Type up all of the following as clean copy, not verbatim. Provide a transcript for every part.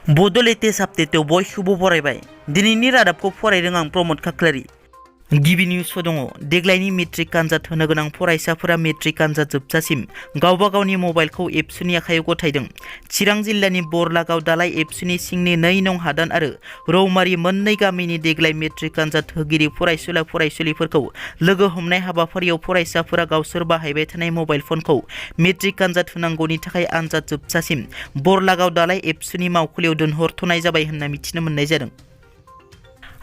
बड' लेटेस्ट आपडेटआव बयखौबो बरायबाय। दिनैनि रादाबखौ फरायदों आं प्रमद खाख्लारि। गिबि निउसफोर दङ। देग्लायनि मेट्रिक आनजाद होनो गोनां फरायसाफोरा मेट्रिक आनजाद जोबजासिम गावबा गावनि मबाइलखौ एबसुनि आखायाव गथायदों। चिरां जिल्लानि बरलागाव दालाय एबसुनि सिंनि 2 नं हादान आरो रौमारि मोननै गामिनि देग्लाय मेट्रिक आनजाद होगिरि फरायसुला फरायसुलिफोरखौ लोगो हमनाय हाबाफारियाव फरायसाफोरा गावसोर बाहायबाय थानाय मबाइल फनखौ मेट्रिक आनजाद होनांगौनि थाखाय आनजाद जोबजासिम बरलागाव दालाय एबसुनि मावखुलियाव दोनहरथ'नाय जाबाय होनना मिथिनो मोननाय जादों।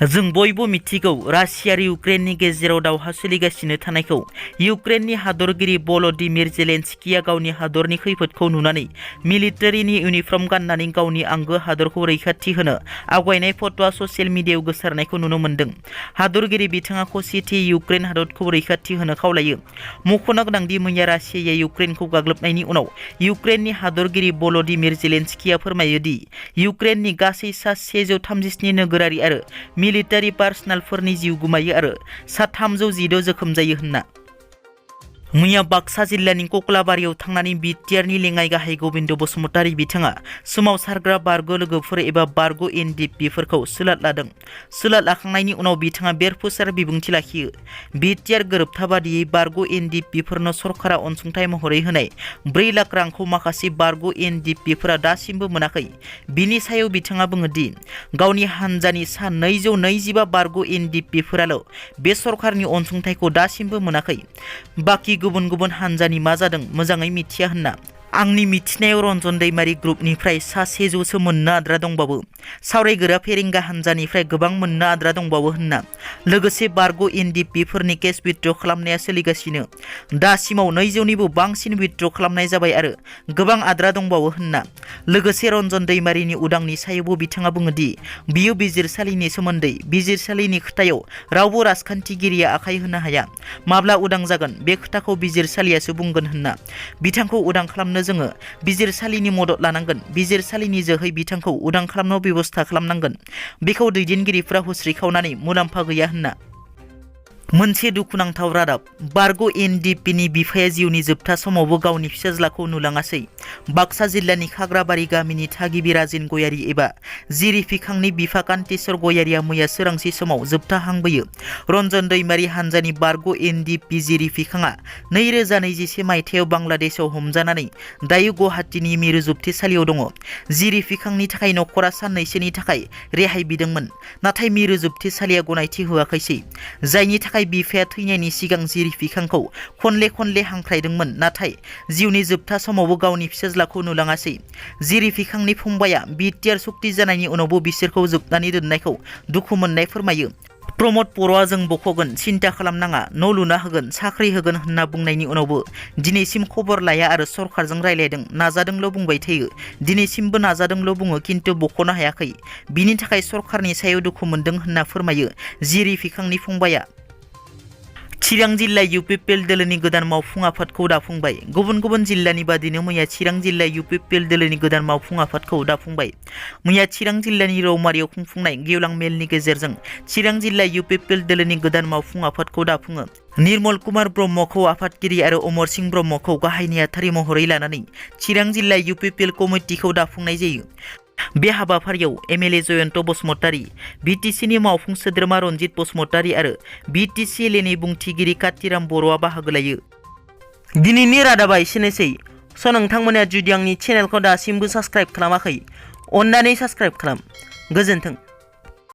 जों बयबो मिथिगौ रासिया आरो इउक्रेननि गेजेराव दावहा सोलिगासिनो थानायखौ। इउक्रेननि हादरगिरि भल'दिमिर जेलेनस्किया गावनि हादरनि खैफोदखौ नुनानै मिलिटारिनि इउनिफर्म गाननानै गावनि आंगो हादरखौ रैखाथि होनो आवगायनाय फट'आ ससियेल मिडियायाव गोसारनायखौ नुनो मोन्दों। हादरगिरि बिथाङा खौसेथि इउक्रेन हादरखौ रैखाथि होनो खावलायो। मख'नो गोनांदि मैया रासियाया इउक्रेनखौ गाग्लोबनायनि उनाव इउक्रेननि हादरगिरि भल'दिमिर जेलेनस्किया फोरमायो दि इउक्रेननि गासै सा 137 नोगोरारि आरो मिलिटारि पार्सनेलफोरनि जिउ गोमायो आरो सा 316 जोखोम जायो होनना। मैया बाक्सा जिल्लानि कक्लाबारियाव थांनानै बिटिआरनि लेङाइ गाहाय गबिन्द बसुमतारी बिथाङा सोमावसारग्रा बारग' लोगोफोर एबा बारग' एनडिएफबिफोरखौ सोलाद लादों। सोलाद लाखांनायनि उनाव बिथाङा बेरफुसार बिबुंथि लाखियो। बिटिआर गोरोबथा बादियै बारग' एनडिएफबिफोरनो सरकारा अनसुंथाइ महरै होनाय 4 लाख रांखौ माखासे बारग' एनडिएफबिफोरा दासिमबो मोनाखै। बिनि सायाव बिथाङा बुङो दि गावनि हानजानि सा 225 बारग' एनडिएफबिफोराल' बे सरकारनि अनसुंथाइखौ दासिमबो मोनाखै। बाखि गुबुन गुबुन हानजानि मा जादों मोजाङै मिथिया होनना। आंनि मिथिनायाव रन्जन दैमारि ग्रुपनिफ्राय सा 100 मोननो आद्रा दंबावो। सावरायगोरा फेरेंगा हानजानिफ्राय गोबां मोननो आद्रा दंबावो होनना। लोगोसे बारग' एनडिएफबिफोरनि केस विथड्र खालामनाया सोलिगासिनो। दासिमाव 200निबो बांसिन विथड्र खालामनाय जाबाय आरो गोबां आद्रा दंबावो होनना। लोगोसे रन्जन दैमारिनि उदांनि सायावबो बिथाङा बुङो दि बियो बिजिरसालिनि सोमोन्दै बिजिरसालिनि खोथायाव रावबो राजखान्थिगिरिया आखाइ होनो हाया। माब्ला उदां जागोन बे खोथाखौ बिजिरसालियासो बुंगोन होनना। बिथांखौ उदां खालामनो जोङो बिजिरसालिनि मदद लानांगोन। बिजिरसालिनि जोहै बिथांखौ उदां खालामनो बेबस्था खालामनांगोन। बेखौ दैदेनगिरिफ्रा हुस्रिखावनानै मुलाम्फा गैया होनना। मोनसे दुखुनांथाव रादाब। बारग' एनडिएफबिनि बिफाया जिउनि जोबथा समावबो गावनि फिसाज्लाखौ नुलाङासै। बाक्सा जिल्लानि खाग्राबारि गामिनि थागिबि राजेन गयारि एबा जिरि फिखांनि बिफा कान्तेश्वर गयारिया मैया सोरांसि समाव जोबथा हांबोयो। रन्जन दैमारि हानजानि बारग' एनडिएफबि जिरि फिखाङा 2021 मायथाइयाव बांलादेशआव हमजानानै दायो गुवाहाटीनि मिरु जोबथेसालियाव दङ। जिरि फिखांनि थाखाय नखरा साननैसोनि थाखाय रेहाय बिदोंमोन, नाथाय मिरु जोबथेसालिया गनायथि होआखैसै। जायनि थाखाय बिफाया थैनायनि सिगां जिरि फिखांखौ खनले खनले हांख्रायदोंमोन, नाथाय जिउनि जोबथा समावबो गावनि फिसाज्लाखौ नुलाङासै। जिरि फिखांनि फंबाया बिटिआर सुक्ति जानायनि उनावबो बिसोरखौ जोबनानै दोननायखौ दुखु मोननाय फोरमायो। प्रमद बर'आ जों बख'गोन, सिन्था खालामनाङा, न' लुना होगोन, साख्रि होगोन होनना बुंनायनि उनावबो दिनैसिम खबर लाया आरो सरकारजों रायलायदों, नाजादोंल' बुंबाय थायो। दिनैसिमबो नाजादोंल' बुङो खिन्थु बख'नो हायाखै। बिनि थाखाय सरकारनि सायाव दुखु मोनदों होनना फोरमायो जिरि फिखांनि फंबाया। चिरां जिल्ला इउपिपिएल दोलोनि गोदान मावफुं आफादखौ दाफुंबाय। गुबुन गुबुन जिल्लानि बादिनो मैया चिरां जिल्ला इउपिपिएल दोलोनि गोदान मावफुं आफादखौ दाफुंबाय। मैया चिरां जिल्लानि रौमारियाव खुंफुंनाय गेवलां मेलनि गेजेरजों चिरां जिल्ला इउपिपिएल दोलोनि गोदान मावफुं आफादखौ दाफुङो। निर्मल कुमार ब्रह्मखौ आफादगिरि आरो अमर सिंह ब्रह्मखौ गाहाय नेहाथारि महरै लानानै चिरां जिल्ला इउपिपिएल कमिटिखौ दाफुंनाय जायो। बे हाबाफारियाव एमएलए जयन्त बसुमतारी, बिटिसिनि मावफुं सोद्रोमा रनजित बसुमतारी आरो बिटिसिएलएनि बुंथिगिरि कातिराम बर'आ बाहागो लायो। दिनैनि रादाबा एसेनोसै। नोंथांमोना जुदि आंनि चेनेलखौ दासिमबो साबस्क्राइब खालामाखै, अन्नानै साबस्क्राइब खालाम। गोजोन्थों।